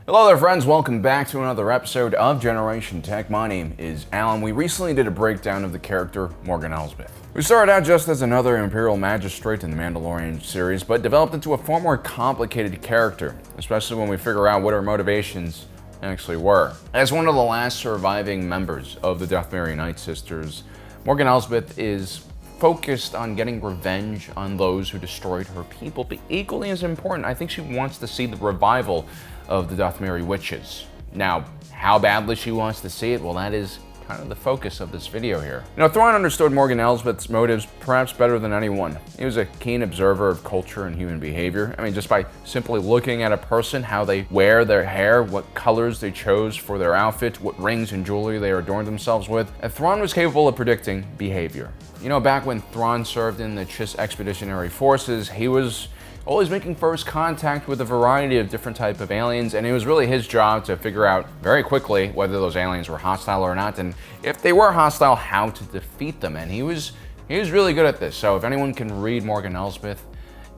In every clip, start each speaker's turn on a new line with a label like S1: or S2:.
S1: Hello there friends, welcome back to another episode of Generation Tech. My name is Alan. We recently did a breakdown of the character Morgan Elsbeth, who started out just as another Imperial Magistrate in the Mandalorian series, but developed into a far more complicated character, especially when we figure out what her motivations actually were. As one of the last surviving members of the Dathomir Nightsisters, Morgan Elsbeth is focused on getting revenge on those who destroyed her people, but equally as important, I think she wants to see the revival of the Dathomiri witches. Now, how badly she wants to see it, well, that is kind of the focus of this video here. Thrawn understood Morgan Elsbeth's motives perhaps better than anyone. He was a keen observer of culture and human behavior. Just by simply looking at a person, how they wear their hair, what colors they chose for their outfit, what rings and jewelry they adorned themselves with, and Thrawn was capable of predicting behavior. Back when Thrawn served in the Chiss Expeditionary Forces, he was always making first contact with a variety of different type of aliens, and it was really his job to figure out very quickly whether those aliens were hostile or not, and if they were hostile, how to defeat them. And he was really good at this. So if anyone can read Morgan Elsbeth,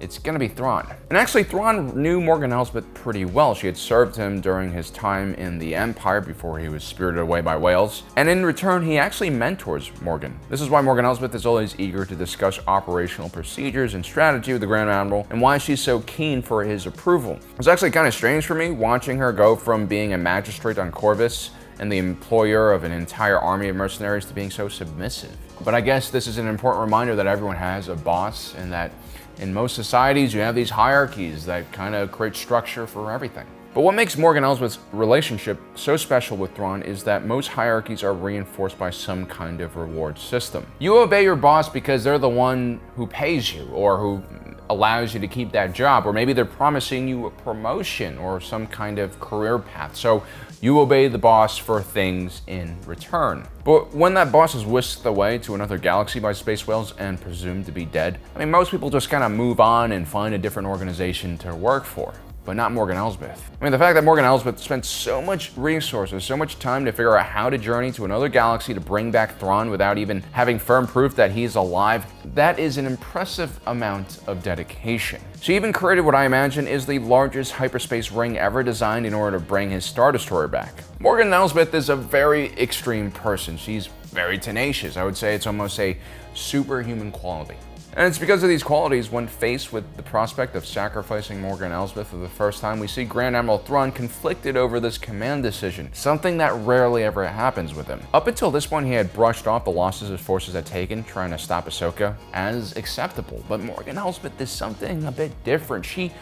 S1: it's gonna be Thrawn. And actually, Thrawn knew Morgan Elsbeth pretty well. She had served him during his time in the Empire before he was spirited away by whales. And in return, he actually mentors Morgan. This is why Morgan Elsbeth is always eager to discuss operational procedures and strategy with the Grand Admiral, and why she's so keen for his approval. It was actually kind of strange for me watching her go from being a magistrate on Corvus and the employer of an entire army of mercenaries to being so submissive. But I guess this is an important reminder that everyone has a boss, and that in most societies you have these hierarchies that kind of create structure for everything. But what makes Morgan Elsbeth's relationship so special with Thrawn is that most hierarchies are reinforced by some kind of reward system. You obey your boss because they're the one who pays you, or who allows you to keep that job, or maybe they're promising you a promotion or some kind of career path. So you obey the boss for things in return. But when that boss is whisked away to another galaxy by space whales and presumed to be dead, most people just kind of move on and find a different organization to work for. But not Morgan Elsbeth. The fact that Morgan Elsbeth spent so much resources, so much time to figure out how to journey to another galaxy to bring back Thrawn without even having firm proof that he's alive, that is an impressive amount of dedication. She even created what I imagine is the largest hyperspace ring ever designed in order to bring his Star Destroyer back. Morgan Elsbeth is a very extreme person. She's very tenacious. I would say it's almost a superhuman quality. And it's because of these qualities, when faced with the prospect of sacrificing Morgan Elsbeth for the first time, we see Grand Admiral Thrawn conflicted over this command decision, something that rarely ever happens with him. Up until this point, he had brushed off the losses his forces had taken trying to stop Ahsoka as acceptable. But Morgan Elsbeth is something a bit different. She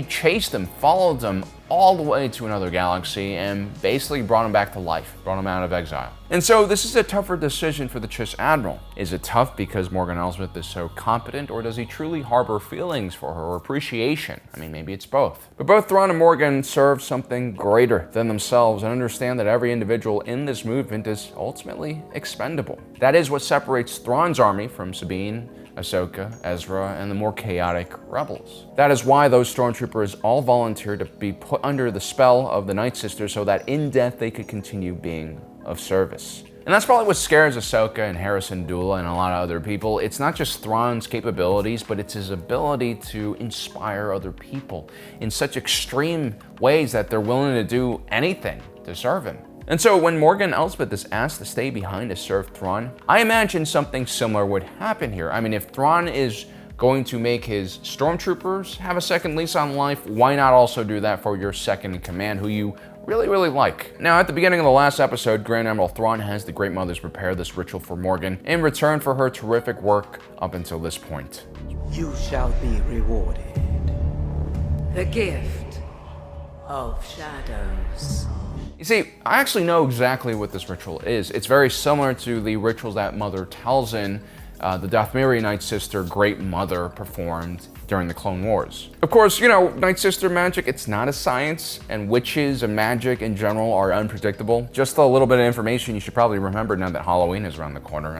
S1: chased him, followed him all the way to another galaxy, and basically brought him back to life, brought him out of exile. And so this is a tougher decision for the Chiss Admiral. Is it tough because Morgan Elsbeth is so competent, or does he truly harbor feelings for her or appreciation? Maybe it's both. But both Thrawn and Morgan serve something greater than themselves and understand that every individual in this movement is ultimately expendable. That is what separates Thrawn's army from Sabine, Ahsoka, Ezra, and the more chaotic rebels. That is why those stormtroopers all volunteered to be put under the spell of the Nightsisters so that in death they could continue being of service. And that's probably what scares Ahsoka and Harrison Dula and a lot of other people. It's not just Thrawn's capabilities, but it's his ability to inspire other people in such extreme ways that they're willing to do anything to serve him. And so when Morgan Elsbeth is asked to stay behind to serve Thrawn, I imagine something similar would happen here. If Thrawn is going to make his stormtroopers have a second lease on life, why not also do that for your second in command, who you really like? Now, at the beginning of the last episode, Grand Admiral Thrawn has the Great Mothers prepare this ritual for Morgan in return for her terrific work up until this point.
S2: You shall be rewarded.
S3: The gift of shadows.
S1: You see, I actually know exactly what this ritual is. It's very similar to the rituals that Mother Talzin, the Dathomiri Nightsister Great Mother, performed during the Clone Wars. Of course, Nightsister Magic, it's not a science, and witches and magic in general are unpredictable. Just a little bit of information you should probably remember now that Halloween is around the corner.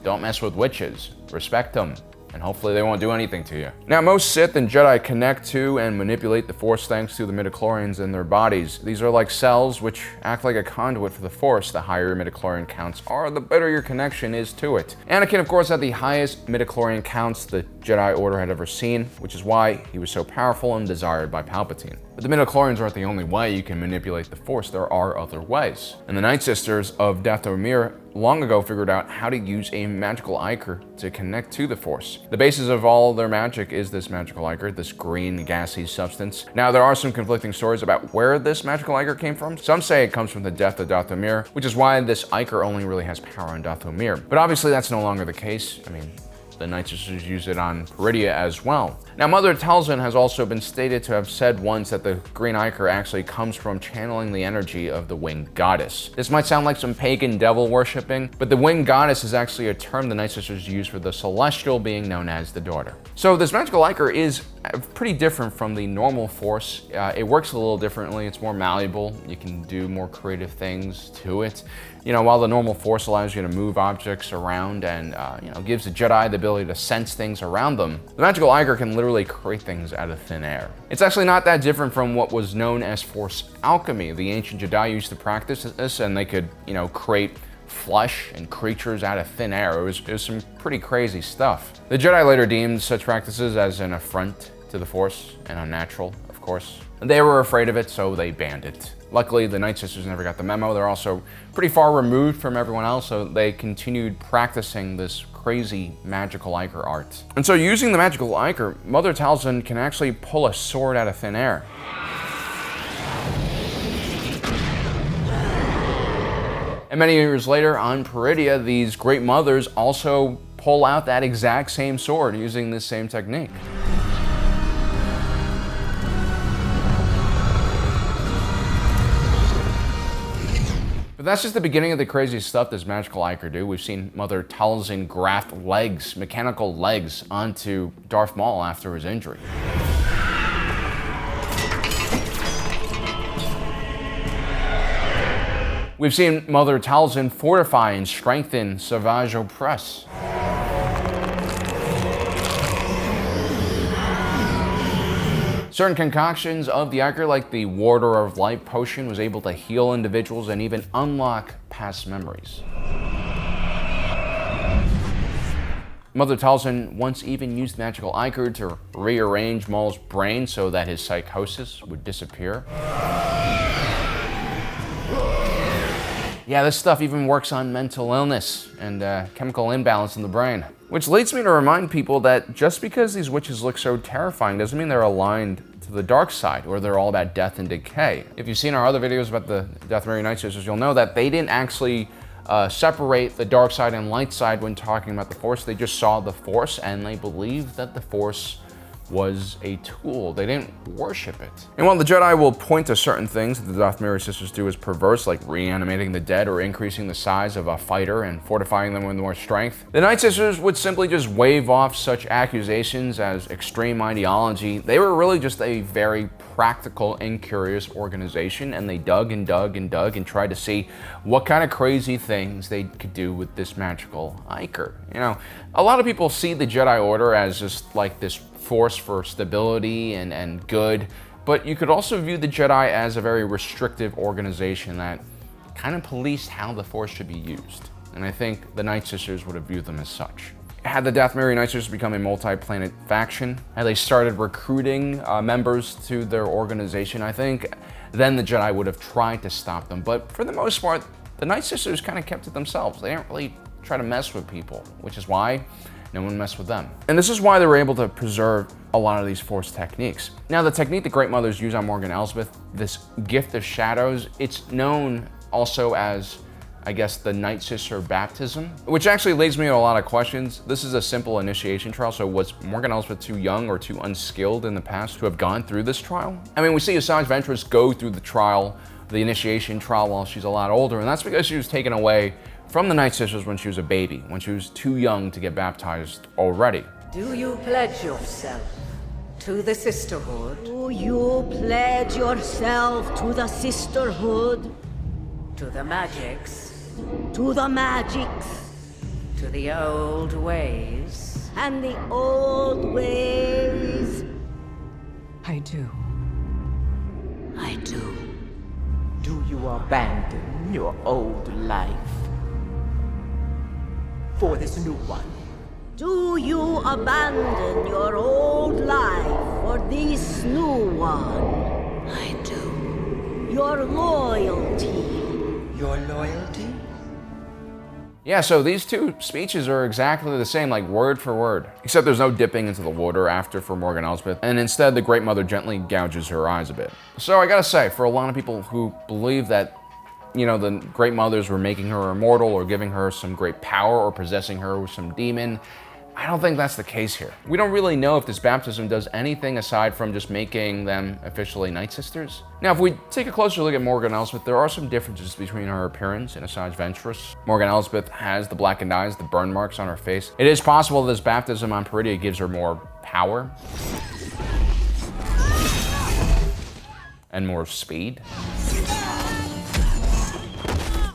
S1: Don't mess with witches. Respect them. and hopefully they won't do anything to you. Now, most Sith and Jedi connect to and manipulate the Force thanks to the midichlorians in their bodies. These are like cells which act like a conduit for the Force. The higher your midichlorian counts are, the better your connection is to it. Anakin, of course, had the highest midichlorian counts the Jedi Order had ever seen, which is why he was so powerful and desired by Palpatine. But the midichlorians aren't the only way you can manipulate the Force. There are other ways. And the Nightsisters of Dathomir long ago figured out how to use a magical ichor to connect to the Force. The basis of all their magic is this magical ichor, this green gassy substance. Now, there are some conflicting stories about where this magical ichor came from. Some say it comes from the death of Dathomir, which is why this ichor only really has power on Dathomir. But obviously that's no longer the case. I mean, the Nightsisters use it on Peridia as well. Now, Mother Talzin has also been stated to have said once that the green ichor actually comes from channeling the energy of the winged goddess. This might sound like some pagan devil worshipping, but the winged goddess is actually a term the Nightsisters use for the celestial being known as the daughter. So this magical ichor is pretty different from the normal Force. It works a little differently. It's more malleable. You can do more creative things to it. You know, while the normal Force allows you to move objects around and, gives the Jedi the ability to sense things around them, the magical ichor can literally create things out of thin air. It's actually not that different from what was known as Force alchemy. The ancient Jedi used to practice this, and they could, create flesh and creatures out of thin air. It was some pretty crazy stuff. The Jedi later deemed such practices as an affront to the Force and unnatural, of course. They were afraid of it, so they banned it. Luckily, the Nightsisters never got the memo. They're also pretty far removed from everyone else, so they continued practicing this crazy magical ichor art. And so using the magical ichor, Mother Talzin can actually pull a sword out of thin air. And many years later on Peridia, these Great Mothers also pull out that exact same sword using this same technique. But that's just the beginning of the crazy stuff this magical ichor do. We've seen Mother Talzin graft legs, mechanical legs, onto Darth Maul after his injury. We've seen Mother Talzin fortify and strengthen Savage Opress. Certain concoctions of the ichor, like the Warder of Light potion, was able to heal individuals and even unlock past memories. Mother Talzin once even used magical ichor to rearrange Maul's brain so that his psychosis would disappear. Yeah, this stuff even works on mental illness and chemical imbalance in the brain. Which leads me to remind people that just because these witches look so terrifying doesn't mean they're aligned to the dark side, or they're all about death and decay. If you've seen our other videos about the Dathomir Nightsisters, you'll know that they didn't actually separate the dark side and light side when talking about the Force. They just saw the Force and they believed that the Force was a tool. They didn't worship it. And while the Jedi will point to certain things that the Dathomir sisters do as perverse, like reanimating the dead or increasing the size of a fighter and fortifying them with more strength, the Nightsisters would simply just wave off such accusations as extreme ideology. They were really just a very practical and curious organization, and they dug and dug and dug and tried to see what kind of crazy things they could do with this magical ichor. You know, a lot of people see the Jedi Order as just like this force for stability and good, but you could also view the Jedi as a very restrictive organization that kind of policed how the Force should be used. And I think the Nightsisters would have viewed them as such. Had the Dathomir Nightsisters become a multi-planet faction, had they started recruiting members to their organization, I think then the Jedi would have tried to stop them. But for the most part, the Nightsisters kind of kept it themselves. They didn't really try to mess with people, which is why no one messed with them. And this is why they were able to preserve a lot of these Force techniques. Now, the technique the Great Mothers use on Morgan Elsbeth, this gift of shadows, it's known also as, I guess, the Nightsister Baptism, which actually leads me to a lot of questions. This is a simple initiation trial, so was Morgan Elsbeth too young or too unskilled in the past to have gone through this trial? I mean, we see Asajj Ventress go through the trial, the initiation trial, while she's a lot older, and that's because she was taken away from the Nightsisters when she was a baby, when she was too young to get baptized already.
S3: Do you pledge yourself to the sisterhood?
S4: Do you pledge yourself to the sisterhood?
S3: To the magics?
S4: To the magics?
S3: To the old ways?
S4: and the old ways?
S5: I do.
S4: I do.
S2: Do you abandon your old life for this new one?
S4: Do you abandon your old life for this new one? I do. Your loyalty.
S2: Your loyalty?
S1: Yeah, so these two speeches are exactly the same, like word for word. Except there's no dipping into the water after for Morgan Elsbeth, and instead the Great Mother gently gouges her eyes a bit. So I gotta say, for a lot of people who believe that, you know, the Great Mothers were making her immortal or giving her some great power or possessing her with some demon, I don't think that's the case here. We don't really know if this baptism does anything aside from just making them officially Nightsisters. Now, if we take a closer look at Morgan Elsbeth, there are some differences between her appearance and Asajj Ventress. Morgan Elsbeth has the blackened eyes, the burn marks on her face. It is possible this baptism on Peridea gives her more power and more speed.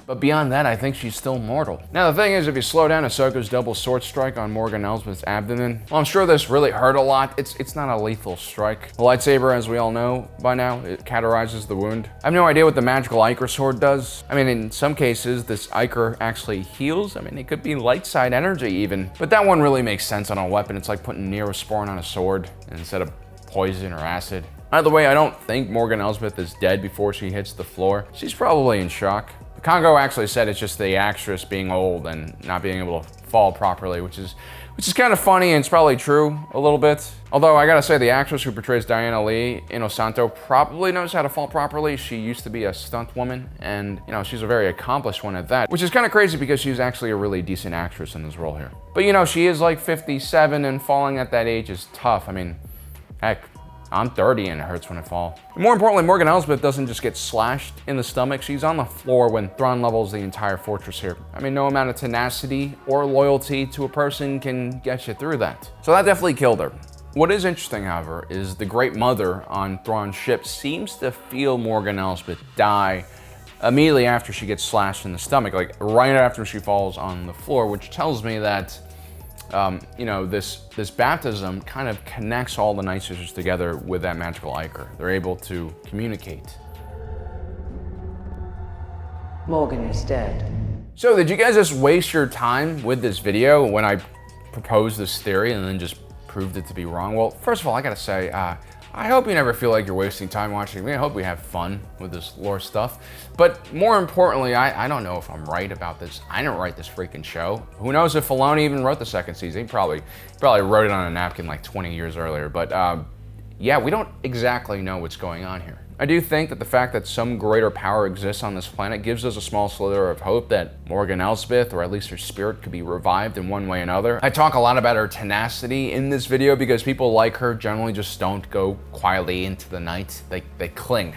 S1: But beyond that, I think she's still mortal. Now, the thing is, if you slow down Ahsoka's double sword strike on Morgan Elsbeth's abdomen, well, I'm sure this really hurt a lot. It's not a lethal strike. The lightsaber, as we all know by now, it cauterizes the wound. I have no idea what the magical ichor sword does. I mean, in some cases, this ichor actually heals. I mean, it could be light side energy even. But that one really makes sense on a weapon. It's like putting Neosporin on a sword instead of poison or acid. Either way, I don't think Morgan Elsbeth is dead before she hits the floor. She's probably in shock. Congo actually said it's just the actress being old and not being able to fall properly, which is kind of funny, and it's probably true a little bit. Although I gotta say, the actress who portrays Diana Lee in Osanto probably knows how to fall properly. She used to be a stunt woman, and you know, she's a very accomplished one at that, which is kind of crazy because she's actually a really decent actress in this role here. But you know, she is like 57, and falling at that age is tough. I mean, heck, I'm 30 and it hurts when I fall. More importantly, Morgan Elsbeth doesn't just get slashed in the stomach, she's on the floor when Thrawn levels the entire fortress here. I mean, no amount of tenacity or loyalty to a person can get you through that. So that definitely killed her. What is interesting, however, is the Great Mother on Thrawn's ship seems to feel Morgan Elsbeth die immediately after she gets slashed in the stomach, like right after she falls on the floor, which tells me that you know, this baptism kind of connects all the Nightsisters together with that magical ichor. They're able to communicate.
S2: Morgan is dead.
S1: So did you guys just waste your time with this video when I proposed this theory and then just proved it to be wrong? Well, first of all, I gotta say, I hope you never feel like you're wasting time watching me. I hope we have fun with this lore stuff. But more importantly, I don't know if I'm right about this. I didn't write this freaking show. Who knows if Filoni even wrote the second season? He probably wrote it on a napkin like 20 years earlier. But yeah, we don't exactly know what's going on here. I do think that the fact that some greater power exists on this planet gives us a small slither of hope that Morgan Elsbeth, or at least her spirit, could be revived in one way or another. I talk a lot about her tenacity in this video because people like her generally just don't go quietly into the night. They cling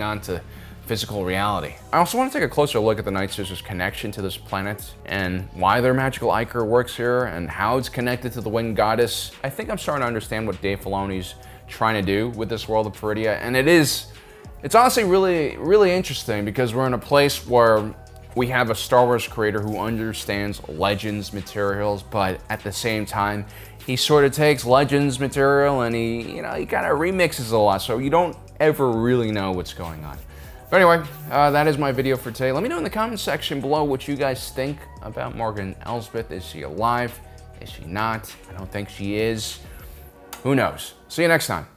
S1: on to physical reality. I also want to take a closer look at the Nightsisters' connection to this planet and why their magical ichor works here and how it's connected to the Wind Goddess. I think I'm starting to understand what Dave Filoni's trying to do with this world of Peridea, and it's honestly really interesting because we're in a place where we have a Star Wars creator who understands Legends materials, but at the same time, he sort of takes Legends material and he kind of remixes a lot, so you don't ever really know what's going on. But anyway, that is my video for today. Let me know in the comment section below what you guys think about Morgan Elsbeth. Is she alive? Is she not? I don't think she is. Who knows? See you next time.